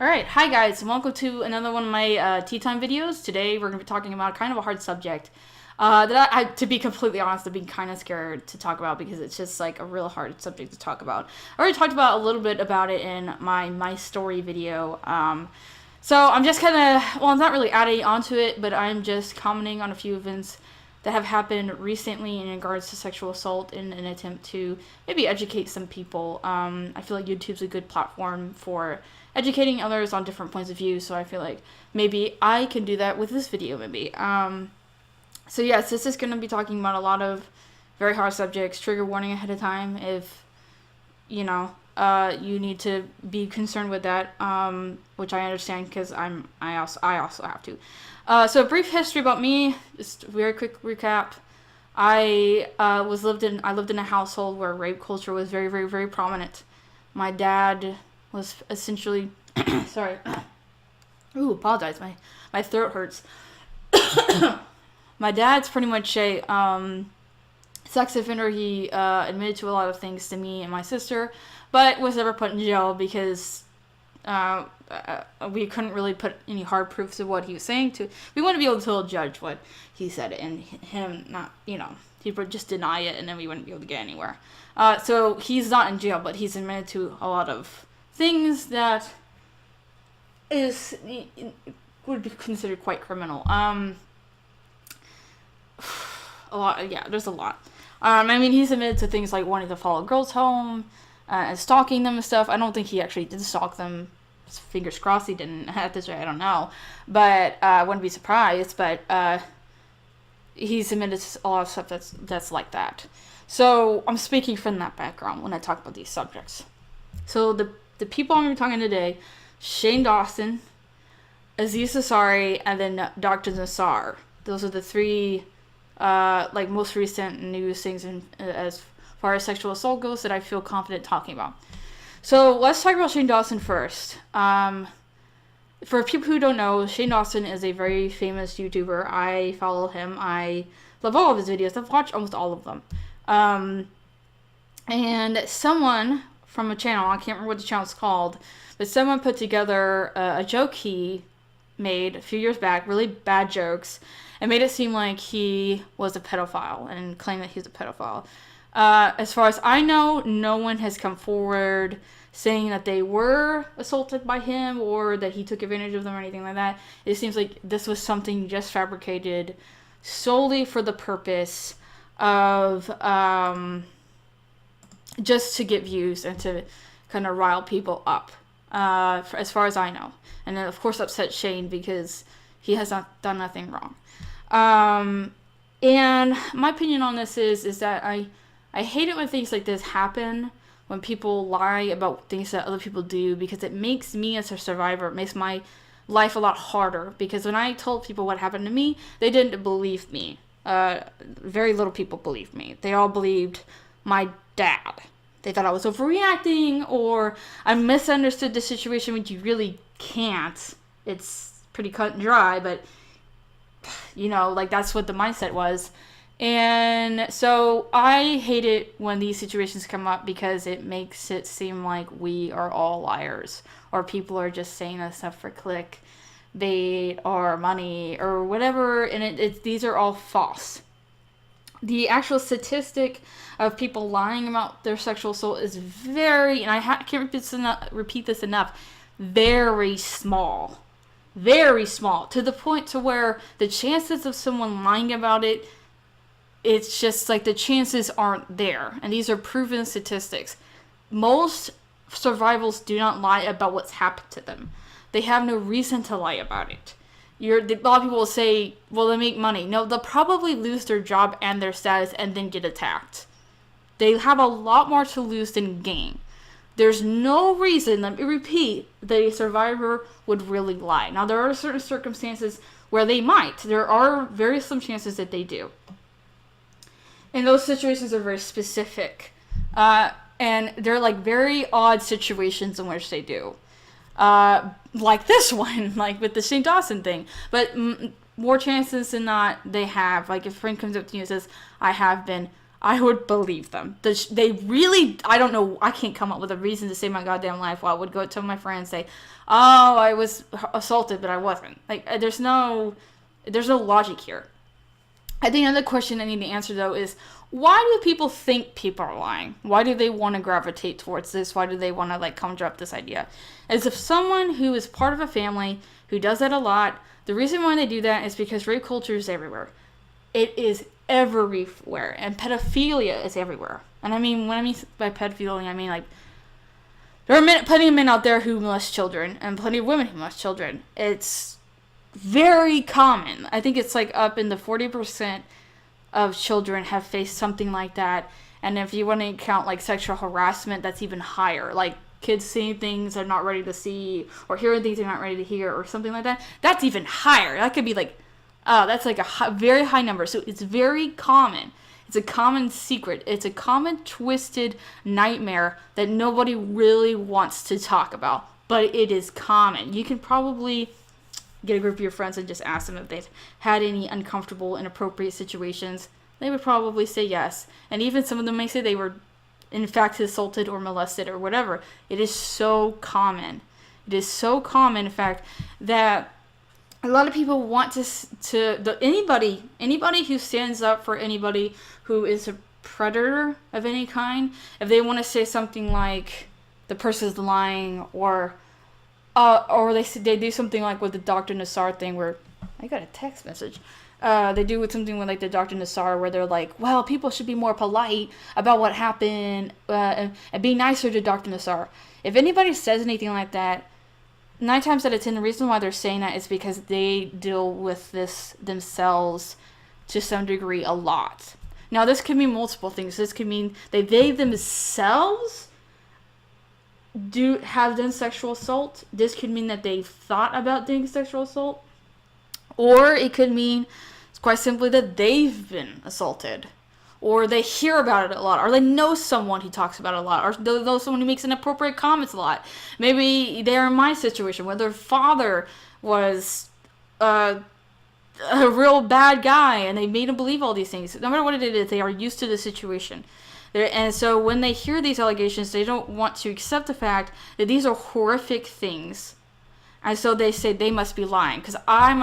Alright, hi guys, and welcome to another one of my tea time videos. Today we're going to be talking about kind of a hard subject that to be completely honest, I've been kind of scared to talk about because it's just like a real hard subject to talk about. I already talked about a little bit about it in my story video. So I'm just kind of, well, I'm not really adding onto it, but I'm just commenting on a few events that have happened recently in regards to sexual assault in an attempt to maybe educate some people. I feel like YouTube's a good platform for educating others on different points of view, so I feel like maybe I can do that with this video, maybe. So yes, this is going to be talking about a lot of very hard subjects. Trigger warning ahead of time if, you know, you need to be concerned with that, which I understand because I also have to. So a brief history about me, just a very quick recap. I lived in a household where rape culture was very, very, very prominent. My dad was essentially, sorry, ooh, apologize, my throat hurts. My dad's pretty much a sex offender. He admitted to a lot of things to me and my sister, but was never put in jail because we couldn't really put any hard proofs of what he was saying to. We wouldn't be able to judge what he said, and him not, you know, he would just deny it, and then we wouldn't be able to get anywhere. So he's not in jail, but he's admitted to a lot of things that would be considered quite criminal. A lot, yeah, there's a lot. I mean, he's admitted to things like wanting to follow girls home, and stalking them and stuff. I don't think he actually did stalk them. Fingers crossed he didn't. At this rate, I don't know. But I wouldn't be surprised. But he's admitted to a lot of stuff that's like that. So I'm speaking from that background when I talk about these subjects. So the people I'm going to be talking today, Shane Dawson, Aziz Ansari, and then Dr. Nassar. Those are the three most recent news things as far as sexual assault goes that I feel confident talking about. So let's talk about Shane Dawson first. For people who don't know, Shane Dawson is a very famous YouTuber. I follow him. I love all of his videos. I've watched almost all of them. And someone from a channel, I can't remember what the channel's called, but someone put together a joke he made a few years back, really bad jokes, and made it seem like he was a pedophile and claimed that he's a pedophile. As far as I know, no one has come forward saying that they were assaulted by him or that he took advantage of them or anything like that. It seems like this was something just fabricated solely for the purpose of just to get views and to kind of rile people up, as far as I know. And then, of course, upset Shane because he has not done nothing wrong. And my opinion on this is that I hate it when things like this happen, when people lie about things that other people do, because it makes me as a survivor, it makes my life a lot harder. Because when I told people what happened to me, they didn't believe me. Very little people believed me. They all believed my dad. They thought I was overreacting, or I misunderstood the situation, which you really can't. It's pretty cut and dry, but, you know, like, that's what the mindset was. And so I hate it when these situations come up because it makes it seem like we are all liars, or people are just saying this stuff for clickbait or money or whatever, and these are all false. The actual statistic of people lying about their sexual assault is very, and I can't repeat this enough, very small. Very small. To the point to where the chances of someone lying about it, it's just like the chances aren't there. And these are proven statistics. Most survivors do not lie about what's happened to them. They have no reason to lie about it. A lot of people will say, well, they make money. No, they'll probably lose their job and their status and then get attacked. They have a lot more to lose than gain. There's no reason, let me repeat, that a survivor would really lie. Now, there are certain circumstances where they might. There are very slim chances that they do. And those situations are very specific. And they're like very odd situations in which they do. Like this one, like with the Shane Dawson thing. But more chances than not, they have. Like if a friend comes up to you and says, I have been I would believe them. They really, I don't know, I can't come up with a reason to save my goddamn life. Well, I would go tell my friend and say, oh, I was assaulted, but I wasn't. Like, there's no logic here. I think another question I need to answer, though, is why do people think people are lying? Why do they want to gravitate towards this? Why do they want to, like, conjure up this idea? As if someone who is part of a family who does that a lot, the reason why they do that is because rape culture is everywhere. It is everywhere, and pedophilia is everywhere. And when I mean by pedophilia, I mean, like, there are plenty of men out there who molest children, and plenty of women who molest children. It's very common. I think it's like up in the 40% of children have faced something like that. And if you want to count like sexual harassment, that's even higher. Like kids seeing things they're not ready to see, or hearing things they're not ready to hear, or something like that. That's even higher. That could be like, that's like a very high number. So it's very common. It's a common secret. It's a common twisted nightmare that nobody really wants to talk about. But it is common. You can probably get a group of your friends and just ask them if they've had any uncomfortable, inappropriate situations. They would probably say yes. And even some of them may say they were, in fact, assaulted or molested or whatever. It is so common. It is so common, in fact, that a lot of people want anybody who stands up for anybody who is a predator of any kind, if they want to say something like the person's lying, or they do something like with the Dr. Nassar thing, where I got a text message. They do with something with like the Dr. Nassar, where they're like, well, people should be more polite about what happened, and be nicer to Dr. Nassar. If anybody says anything like that, 9 times out of 10, the reason why they're saying that is because they deal with this themselves to some degree a lot. Now, this could mean multiple things. This could mean that they themselves have done sexual assault. This could mean that they've thought about doing sexual assault. Or it could mean, quite simply, that they've been assaulted. Or they hear about it a lot. Or they know someone who talks about it a lot. Or they know someone who makes inappropriate comments a lot. Maybe they're in my situation, where their father was a real bad guy, and they made him believe all these things. No matter what it is, they are used to the situation. And so when they hear these allegations, they don't want to accept the fact that these are horrific things. And so they say they must be lying. Because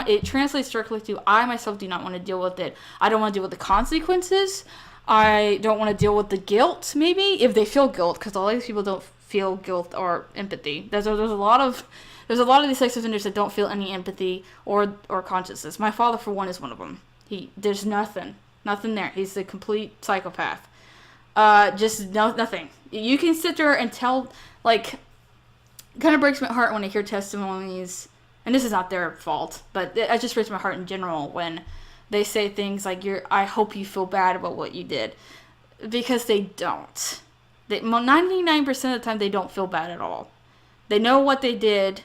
it translates directly to, I myself do not want to deal with it. I don't want to deal with the consequences. I don't want to deal with the guilt, maybe, if they feel guilt. Because a lot of these people don't feel guilt or empathy. There's a lot of these sex offenders that don't feel any empathy or consciousness. My father, for one, is one of them. There's nothing there. He's a complete psychopath. Nothing. You can sit there and tell, like, it kind of breaks my heart when I hear testimonies, and this is not their fault, but it just breaks my heart in general when they say things like, I hope you feel bad about what you did, because they don't. 99% of the time, they don't feel bad at all. They know what they did.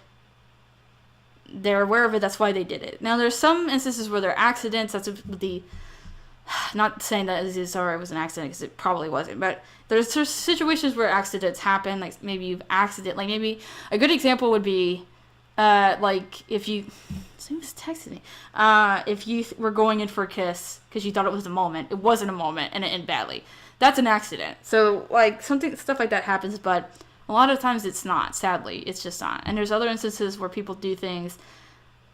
They're aware of it. That's why they did it. Now, there's some instances where there are accidents. That's not saying that Aziz was an accident, because it probably wasn't, but there's situations where accidents happen, like maybe you've like maybe a good example would be, like if you, someone just texted me, if you were going in for a kiss because you thought it was a moment, it wasn't a moment, and it ended badly. That's an accident. So like stuff like that happens, but a lot of times it's not, sadly, it's just not. And there's other instances where people do things,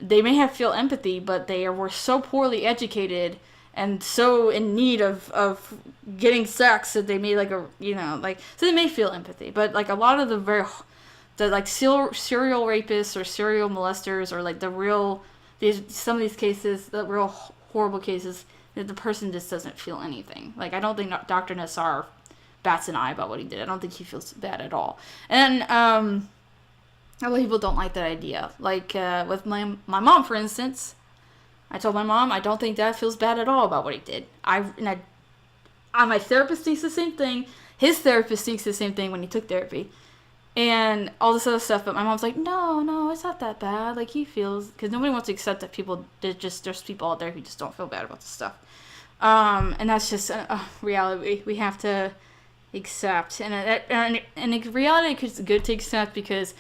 they may feel empathy, but were so poorly educated and so in need of getting sex that they made so they may feel empathy. But like a lot of the serial rapists or serial molesters, or like some of these cases, the real horrible cases, that the person just doesn't feel anything. Like, I don't think Dr. Nassar bats an eye about what he did. I don't think he feels bad at all. And a lot of people don't like that idea. Like with my mom, for instance, I told my mom, I don't think Dad feels bad at all about what he did. My therapist thinks the same thing. His therapist thinks the same thing when he took therapy. And all this other stuff. But my mom's like, no, it's not that bad. Like, he feels... Because nobody wants to accept that there's people out there who just don't feel bad about this stuff. And that's just a reality we have to accept. And in reality, it's good to accept, because...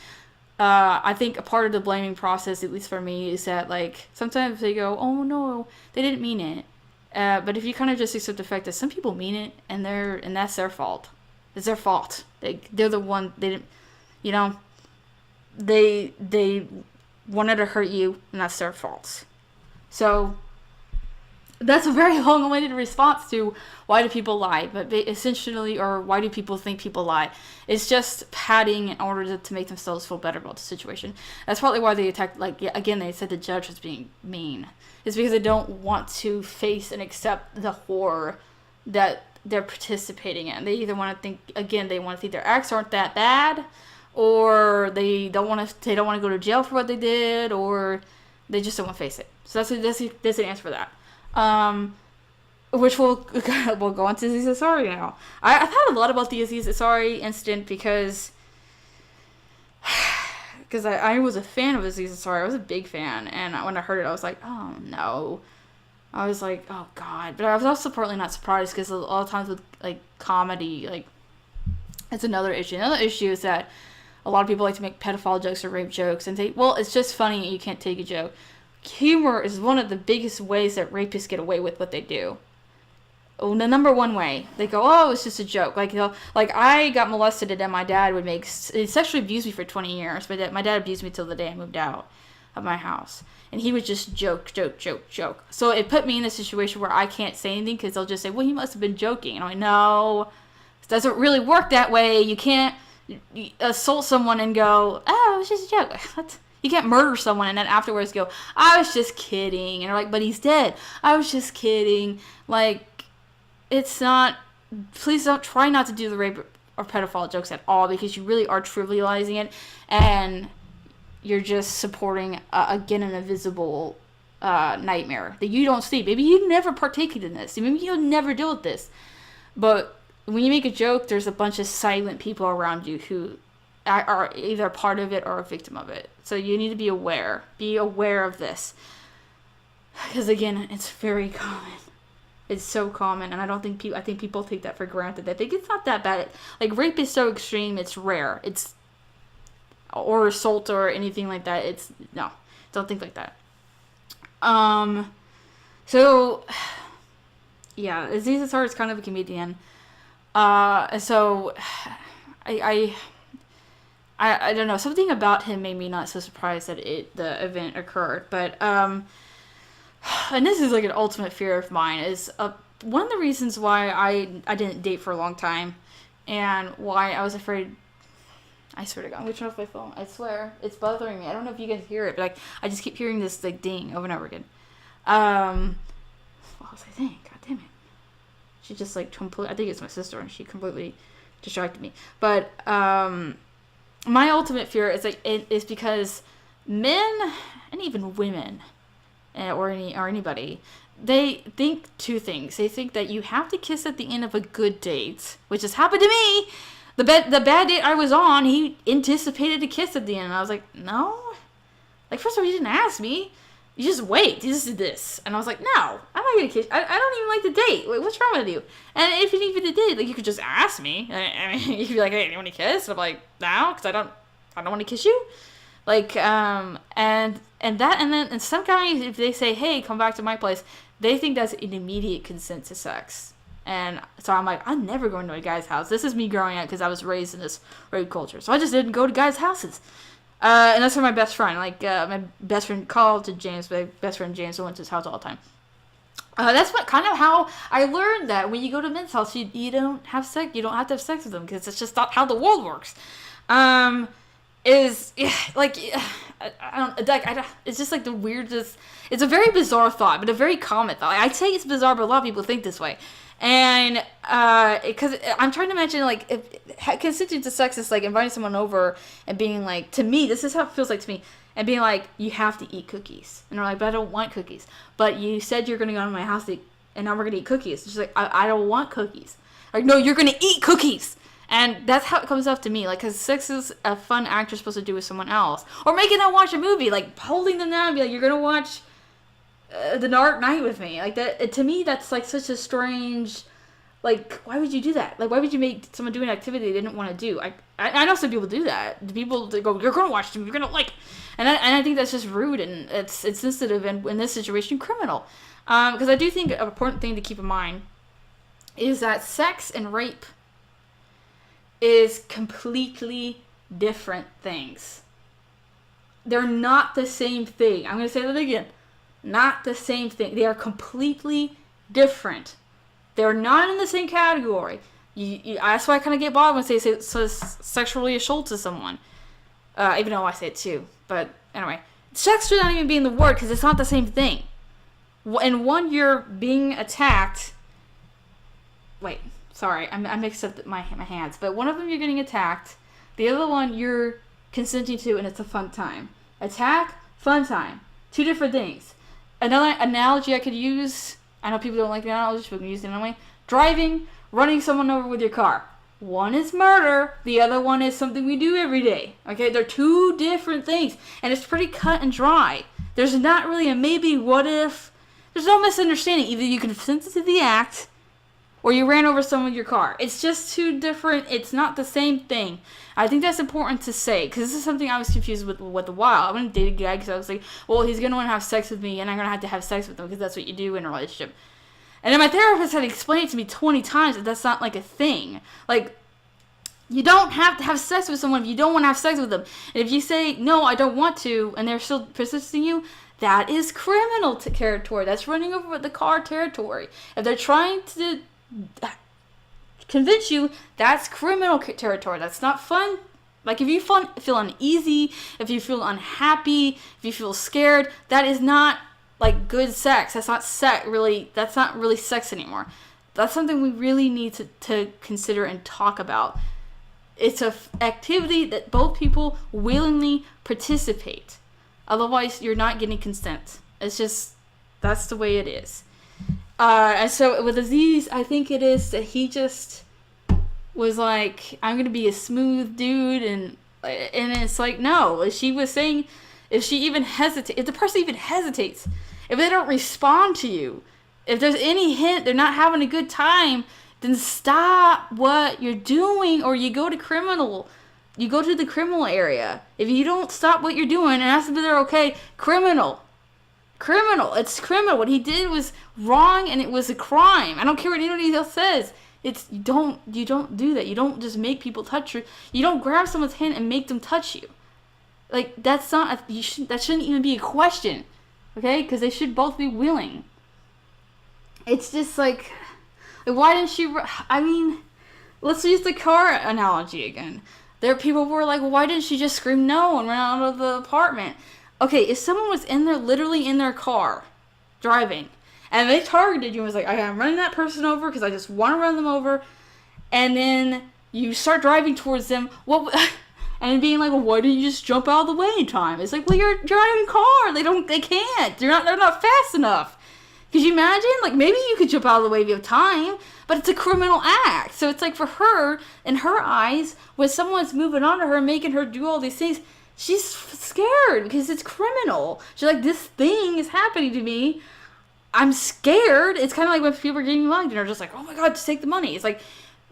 I think a part of the blaming process, at least for me, is that, like, sometimes they go, oh, no, they didn't mean it. But if you kind of just accept the fact that some people mean it, and that's their fault. It's their fault. They're the one, they didn't, you know, they wanted to hurt you, and that's their fault. So that's a very long-winded response to why do people lie, but essentially, or why do people think people lie? It's just padding in order to make themselves feel better about the situation. That's probably why they attacked, like, again, they said the judge was being mean. It's because they don't want to face and accept the horror that they're participating in. They either want to think, again, they want to think their acts aren't that bad, or they don't want to go to jail for what they did, or they just don't want to face it. So that's an answer for that. Which we'll go on to Aziz Ansari now. I've had a lot about the Aziz Ansari incident because I was a fan of Aziz Ansari. I was a big fan, and when I heard it, I was like, oh no. I was like, oh god. But I was also partly not surprised because a lot of times with like comedy, like it's another issue. Another issue is that a lot of people like to make pedophile jokes or rape jokes and say, well, it's just funny and you can't take a joke. Humor is one of the biggest ways that rapists get away with what they do. Oh, the number one way. They go, oh, it's just a joke. Like, like I got molested and my dad would he sexually abused me for 20 years. But my dad abused me till the day I moved out of my house. And he would just joke. So it put me in a situation where I can't say anything because they'll just say, well, he must have been joking. And I'm like, no, it doesn't really work that way. You can't assault someone and go, oh, it was just a joke. What? You can't murder someone and then afterwards go, I was just kidding. And they're like, but he's dead. I was just kidding. Like, it's not, please don't try not to do the rape or pedophile jokes at all because you really are trivializing it and you're just supporting, again, an invisible nightmare that you don't see. Maybe you never partaken in this. Maybe you'll never deal with this. But when you make a joke, there's a bunch of silent people around you who are either part of it or a victim of it. So you need to be aware. Be aware of this. Because, again, it's very common. It's so common, and I think people take that for granted. They think it's not that bad. Like, rape is so extreme, it's rare. Or assault or anything like that. No, don't think like that. So, yeah, Aziz Ansari is kind of a comedian. So, I don't know, something about him made me not so surprised that the event occurred, but, and this is like an ultimate fear of mine, is one of the reasons why I didn't date for a long time, and why I was afraid, I swear to God, I'm going to turn off my phone, I swear, it's bothering me, I don't know if you guys hear it, but I just keep hearing this like ding over and over again. What was I saying? God damn it. She just like I think it's my sister, and she completely distracted me, but, my ultimate fear is because men, and even women, or anybody, they think two things. They think that you have to kiss at the end of a good date, which has happened to me. The bad date I was on, he anticipated a kiss at the end, and I was like, no. Like, first of all, you didn't ask me. You just wait. You just did this. And I was like, no, I'm not going to kiss. I don't even like the date. Like, what's wrong with you? And if you even did, like, you could just ask me. I mean, you could be like, hey, do you want to kiss? And I'm like, no, because I don't want to kiss you. Like, and some guys, if they say, hey, come back to my place, they think that's an immediate consent to sex. And so I'm like, I'm never going to a guy's house. This is me growing up because I was raised in this rape culture. So I just didn't go to guys' houses. And that's for my best friend. Like, my best friend called to James, my best friend James, who went to his house all the time. That's how I learned that when you go to men's house, you don't have sex. You don't have to have sex with them because it's just not how the world works. It's just like the weirdest. It's a very bizarre thought, but a very common thought. I'd say it's bizarre, but a lot of people think this way. And because I'm trying to imagine, like, if consenting to sex is like inviting someone over and being like, to me, this is how it feels like to me, and being like, you have to eat cookies, and they're like, but I don't want cookies. But you said you're gonna go to my house and now we're gonna eat cookies. It's just like, I don't want cookies. Like, no, you're gonna eat cookies. And that's how it comes off to me, like, because sex is a fun act you're supposed to do with someone else, or making them watch a movie, like holding them down and be like, you're gonna watch The Dark Knight with me, like that. To me, that's like such a strange Like, why would you do that? Like, why would you make someone do an activity they didn't want to do? I know some people do that. The people that go, you're going to watch them, you're going to like it. And I think that's just rude, and it's sensitive, and in this situation, criminal. Because I do think an important thing to keep in mind is that sex and rape is completely different things. They're not the same thing. I'm going to say that again. Not the same thing. They are completely different. They're not in the same category. That's why I kind of get bothered when they say sexually assault to someone. Even though I say it too. But anyway. Sex should not even be in the word because it's not the same thing. In one, you're being attacked. Wait. Sorry. I mixed up my hands. But one of them you're getting attacked. The other one you're consenting to and it's a fun time. Attack, fun time. Two different things. Another analogy I could use, I know people don't like the analogy, but we can use it anyway. Driving, running someone over with your car. One is murder, the other one is something we do every day. Okay, they're two different things, and it's pretty cut and dry. There's not really a maybe, what if. There's no misunderstanding. Either you consented to the act, or you ran over someone with your car. It's just two different, it's not the same thing. I think that's important to say, because this is something I was confused with a while. I wouldn't date a guy because I was like, well, he's going to want to have sex with me, and I'm going to have sex with him, because that's what you do in a relationship. And then my therapist had explained it to me 20 times that that's not like a thing. Like, you don't have to have sex with someone if you don't want to have sex with them. And if you say, no, I don't want to, and they're still persisting you, that is criminal territory. That's running over with the car territory. If they're trying to convince you, that's criminal territory. That's not fun. Like, if you feel uneasy, if you feel unhappy, if you feel scared, that is not like good sex. That's not that's not really sex anymore. That's something we really need to consider and talk about. It's an activity that both people willingly participate. Otherwise, you're not getting consent. It's just, that's the way it is. And so with Aziz, I think it is that he just was like, I'm going to be a smooth dude. And it's like, no. She was saying, if the person even hesitates, if they don't respond to you, if there's any hint they're not having a good time, then stop what you're doing, or you go to criminal. You go to the criminal area. If you don't stop what you're doing and ask if they're okay, criminal. It's criminal. What he did was wrong, and it was a crime. I don't care what anybody else says. You don't do that. You don't just make people touch you. You don't grab someone's hand and make them touch you. Like, that's not, that shouldn't even be a question. Okay? Because they should both be willing. It's just like, why didn't she, let's use the car analogy again. There are people who were like, well, why didn't she just scream no and run out of the apartment? Okay, if someone was literally in their car, driving, and they targeted you and was like, I'm running that person over because I just want to run them over, and then you start driving towards them, and being like, well, why didn't you just jump out of the way in time? It's like, well, you're driving a car. They can't. They're not fast enough. Could you imagine? Like, maybe you could jump out of the way if you have time, but it's a criminal act. So it's like, for her, in her eyes, when someone's moving on to her, making her do all these things, she's scared because it's criminal. She's like, this thing is happening to me. I'm scared. It's kind of like when people are getting mugged and they're just like, oh my God, just take the money. It's like,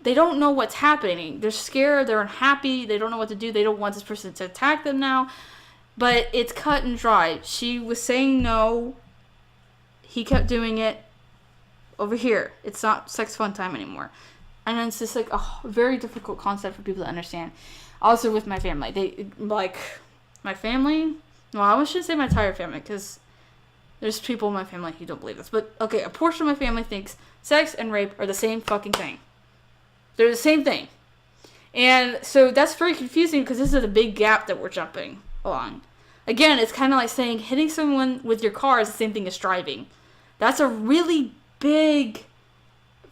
they don't know what's happening. They're scared. They're unhappy. They don't know what to do. They don't want this person to attack them now. But it's cut and dry. She was saying no. He kept doing it. Over here, it's not sex fun time anymore. And it's just like a very difficult concept for people to understand. Also with my family. My family, well, I shouldn't say my entire family, because there's people in my family who don't believe this. But, okay, a portion of my family thinks sex and rape are the same fucking thing. They're the same thing. And so that's very confusing, because this is a big gap that we're jumping along. Again, it's kind of like saying hitting someone with your car is the same thing as driving. That's a really big,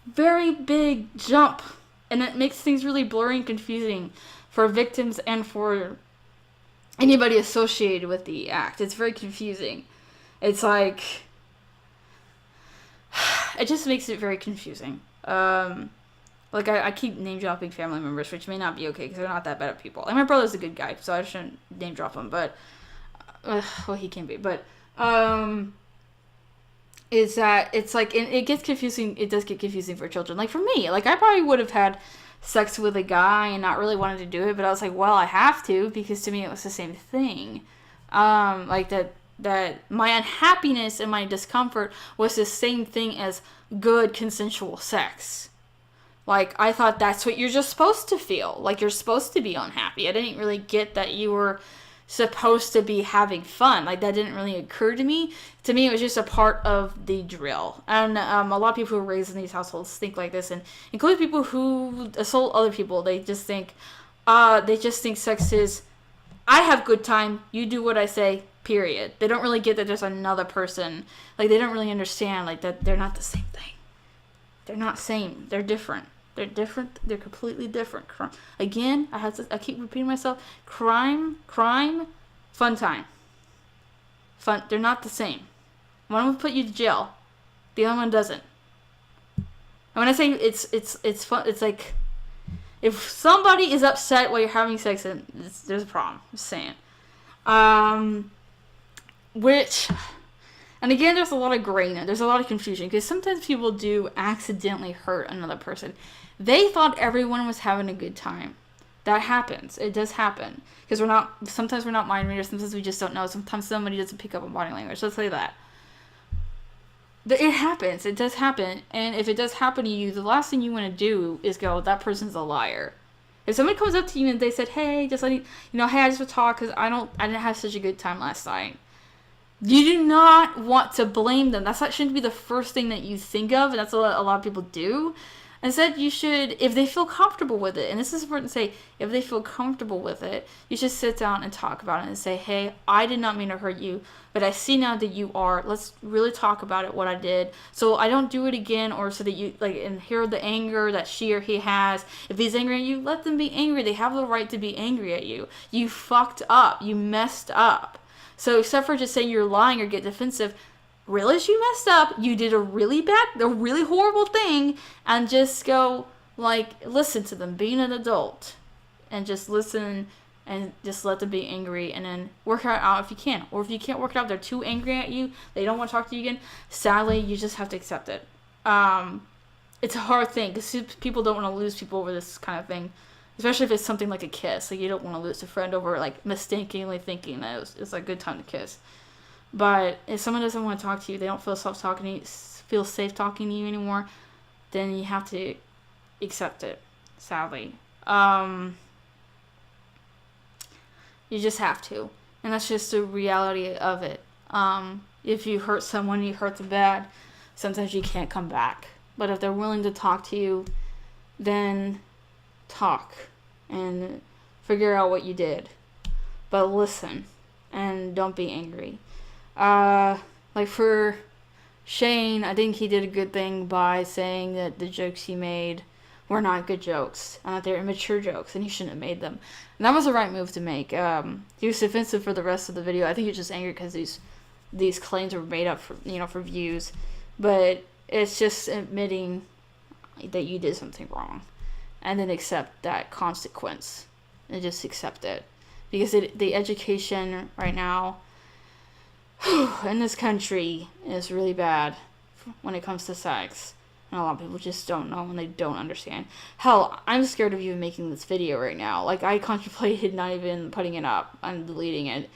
very big jump, and it makes things really blurry and confusing for victims and for anybody associated with the act. It's very confusing. It's like, it just makes it very confusing. I keep name dropping family members, which may not be okay because they're not that bad at people. Like, my brother's a good guy, so I shouldn't name drop him, but well, he can be, but is that it's like, and it gets confusing. It does get confusing for children. Like for me, like I probably would have had sex with a guy and not really wanted to do it, but I was like, well, I have to, because to me it was the same thing. Like that my unhappiness and my discomfort was the same thing as good consensual sex. Like I thought that's what you're just supposed to feel. Like you're supposed to be unhappy. I didn't really get that you were supposed to be having fun. Like that didn't really occur to me. To me, it was just a part of the drill. And a lot of people who are raised in these households think like this, and including people who assault other people. They just think sex is, I have good time, you do what I say, period. They don't really get that there's another person. Like they don't really understand like that they're not the same thing. They're not same. They're different. They're different. They're completely different. Again, I keep repeating myself. Crime, fun time. Fun. They're not the same. One will put you to jail. The other one doesn't. And when I say it's fun, it's like if somebody is upset while you're having sex, then there's a problem. I'm just saying. And again, there's a lot of grayness. There's a lot of confusion because sometimes people do accidentally hurt another person. They thought everyone was having a good time. That happens. It does happen. Because sometimes we're not mind readers. Sometimes we just don't know. Sometimes somebody doesn't pick up on body language. Let's say that. It happens. It does happen. And if it does happen to you, the last thing you want to do is go, that person's a liar. If somebody comes up to you and they said, hey, just letting hey, I just want to talk because I didn't have such a good time last night. You do not want to blame them. That shouldn't be the first thing that you think of, and that's what a lot of people do. Instead, you should, if they feel comfortable with it, and this is important to say, if they feel comfortable with it, you should sit down and talk about it and say, hey, I did not mean to hurt you, but I see now that you are. Let's really talk about it, what I did, so I don't do it again, or so that you, like, and hear the anger that she or he has. If he's angry at you, let them be angry. They have the right to be angry at you. You fucked up. You messed up. So except for just saying you're lying or get defensive, realize you messed up, you did a really horrible thing, and just go, like, listen to them, being an adult, and just listen, and just let them be angry, and then work it out if you can. Or if you can't work it out, they're too angry at you, they don't want to talk to you again, sadly, you just have to accept it. It's a hard thing, because people don't want to lose people over this kind of thing. Especially if it's something like a kiss. Like, you don't want to lose a friend over, like, mistakenly thinking that it's a good time to kiss. But if someone doesn't want to talk to you, they don't feel safe talking to you anymore, then you have to accept it, sadly. You just have to. And that's just the reality of it. If you hurt someone, you hurt them bad, sometimes you can't come back. But if they're willing to talk to you, then talk and figure out what you did, but listen and don't be angry. Like for Shane, I think he did a good thing by saying that the jokes he made were not good jokes and that they're immature jokes and he shouldn't have made them, and that was the right move to make. He was defensive for the rest of the video. I think he was just angry because these claims were made up for views, but it's just admitting that you did something wrong. And then accept that consequence. And just accept it. Because the education right now in this country is really bad when it comes to sex. And a lot of people just don't know and they don't understand. Hell, I'm scared of even making this video right now. Like, I contemplated not even putting it up. I'm deleting it.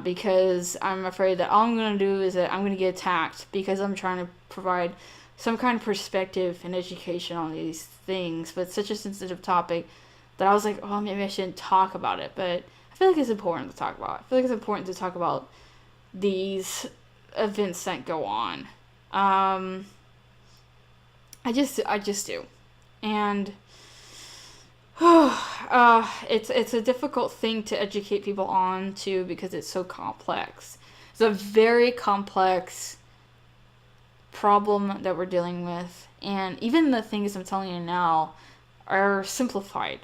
Because I'm afraid that all I'm going to do is that I'm going to get attacked. Because I'm trying to provide some kind of perspective and education on these things, but it's such a sensitive topic that I was like, oh, maybe I shouldn't talk about it, but I feel like it's important to talk about. I feel like it's important to talk about these events that go on. I just do. And it's a difficult thing to educate people on too, because it's so complex. It's a very complex problem that we're dealing with, and even the things I'm telling you now are simplified,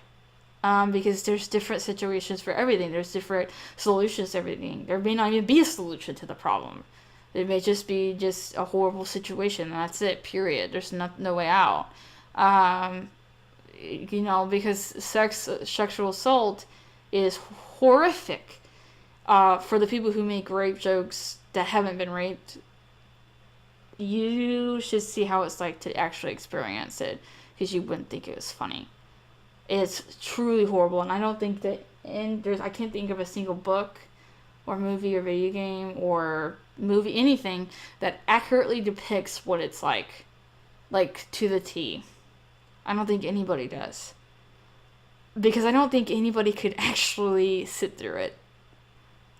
because there's different situations for everything. There's different solutions to everything. There may not even be a solution to the problem. It may just be a horrible situation, and that's it, period. There's no way out. Because sexual assault is horrific for the people who make rape jokes that haven't been raped. you should see how it's like to actually experience it, because you wouldn't think it was funny. It's truly horrible, and I don't think that, and I can't think of a single book or movie or video game or movie, anything that accurately depicts what it's like to the T. I don't think anybody does. Because I don't think anybody could actually sit through it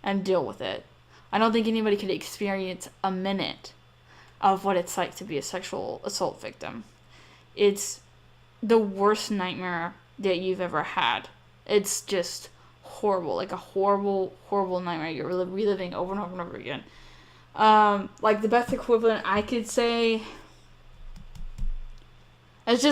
and deal with it. I don't think anybody could experience a minute of what it's like to be a sexual assault victim. It's the worst nightmare that you've ever had. It's just horrible, like a horrible, horrible nightmare you're reliving over and over and over again. Like the best equivalent I could say, it's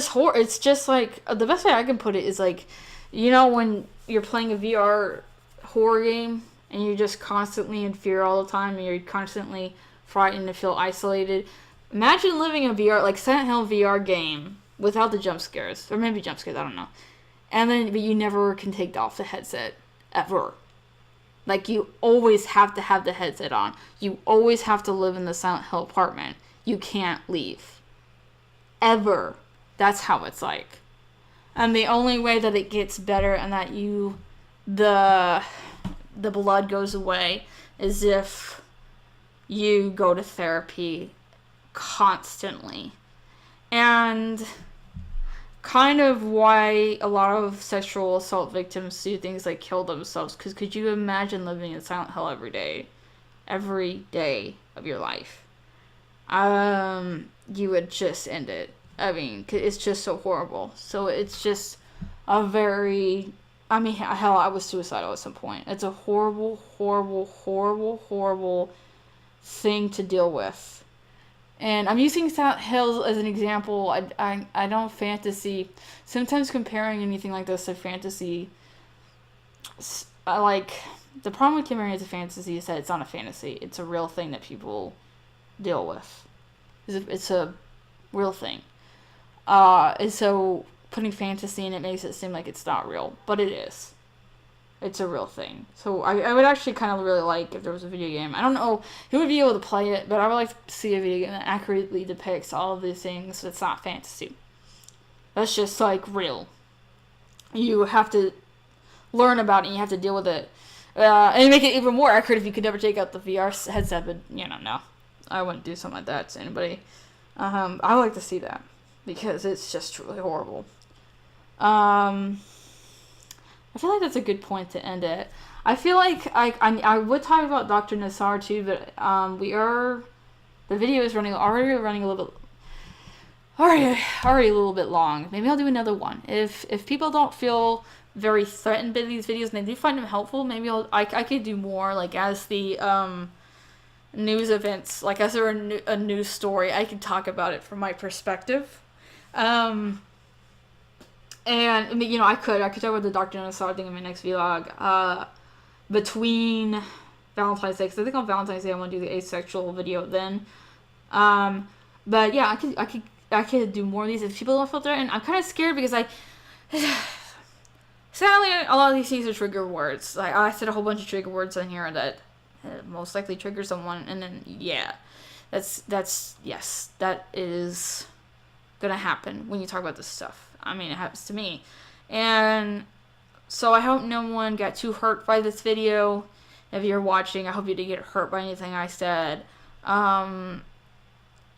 just like, the best way I can put it is like, you know, when you're playing a VR horror game and you're just constantly in fear all the time and you're constantly frightened and feel isolated. Imagine living a VR, like Silent Hill VR game without the jump scares, or maybe jump scares, I don't know. But you never can take off the headset, ever. Like, you always have to have the headset on. You always have to live in the Silent Hill apartment. You can't leave. Ever. That's how it's like. And the only way that it gets better and that the blood goes away is if you go to therapy constantly. And kind of why a lot of sexual assault victims do things like kill themselves. Because could you imagine living in Silent Hill every day of your life? You would just end it. I mean, it's just so horrible. So it's just a very, I mean, hell, I was suicidal at some point. It's a horrible, horrible, horrible, horrible thing to deal with. And I'm using Silent Hill as an example. I don't fantasy. Sometimes comparing anything like this to fantasy, the problem with comparing it to fantasy is that it's not a fantasy. It's a real thing that people deal with. It's a real thing. And so putting fantasy in it makes it seem like it's not real, but it is. It's a real thing. So I would actually kind of really like if there was a video game. I don't know who would be able to play it, but I would like to see a video game that accurately depicts all of these things. It's not fantasy. That's just like real. You have to learn about it and you have to deal with it. And make it even more accurate if you could never take out the VR headset, but no. I wouldn't do something like that to anybody. I would like to see that, because it's just truly horrible. I feel like that's a good point to end it. I feel like I would talk about Dr. Nassar too, but the video is already running a little bit, already a little bit long. Maybe I'll do another one. If people don't feel very threatened by these videos and they do find them helpful, maybe I could do more, like as the news events, like as there a news story, I can talk about it from my perspective. And I mean, I could talk about the Dr. Nassar thing in my next vlog. Between Valentine's Day, because I think on Valentine's Day I want to do the asexual video then. But yeah, I could do more of these if people don't feel threatened. I'm kind of scared because sadly a lot of these things are trigger words. Like, I said a whole bunch of trigger words in here that most likely trigger someone, and then that's yes, that is gonna happen when you talk about this stuff. I mean, it happens to me. And so I hope no one got too hurt by this video. If you're watching, I hope you didn't get hurt by anything I said. And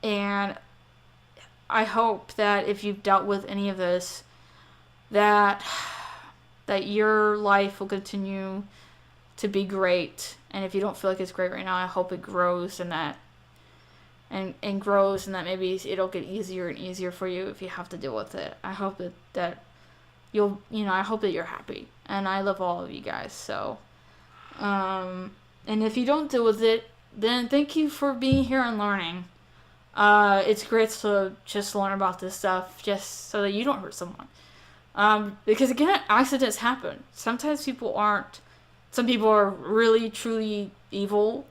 I hope that if you've dealt with any of this, that your life will continue to be great. And if you don't feel like it's great right now, I hope it grows and that maybe it'll get easier and easier for you if you have to deal with it. I hope that you'll, I hope that you're happy. And I love all of you guys. So, and if you don't deal with it, then thank you for being here and learning. It's great to just learn about this stuff just so that you don't hurt someone. Because again, accidents happen. Sometimes some people are really, truly evil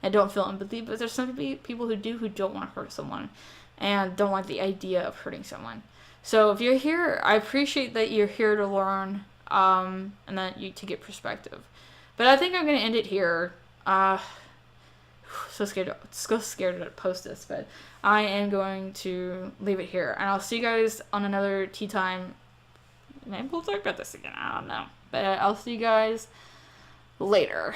and don't feel empathy, but there's some people who don't want to hurt someone and don't like the idea of hurting someone. So if you're here, I appreciate that you're here to learn, and that to get perspective. But I think I'm going to end it here. so scared to post this, but I am going to leave it here, and I'll see you guys on another tea time. Maybe we'll talk about this again. I don't know, but I'll see you guys later.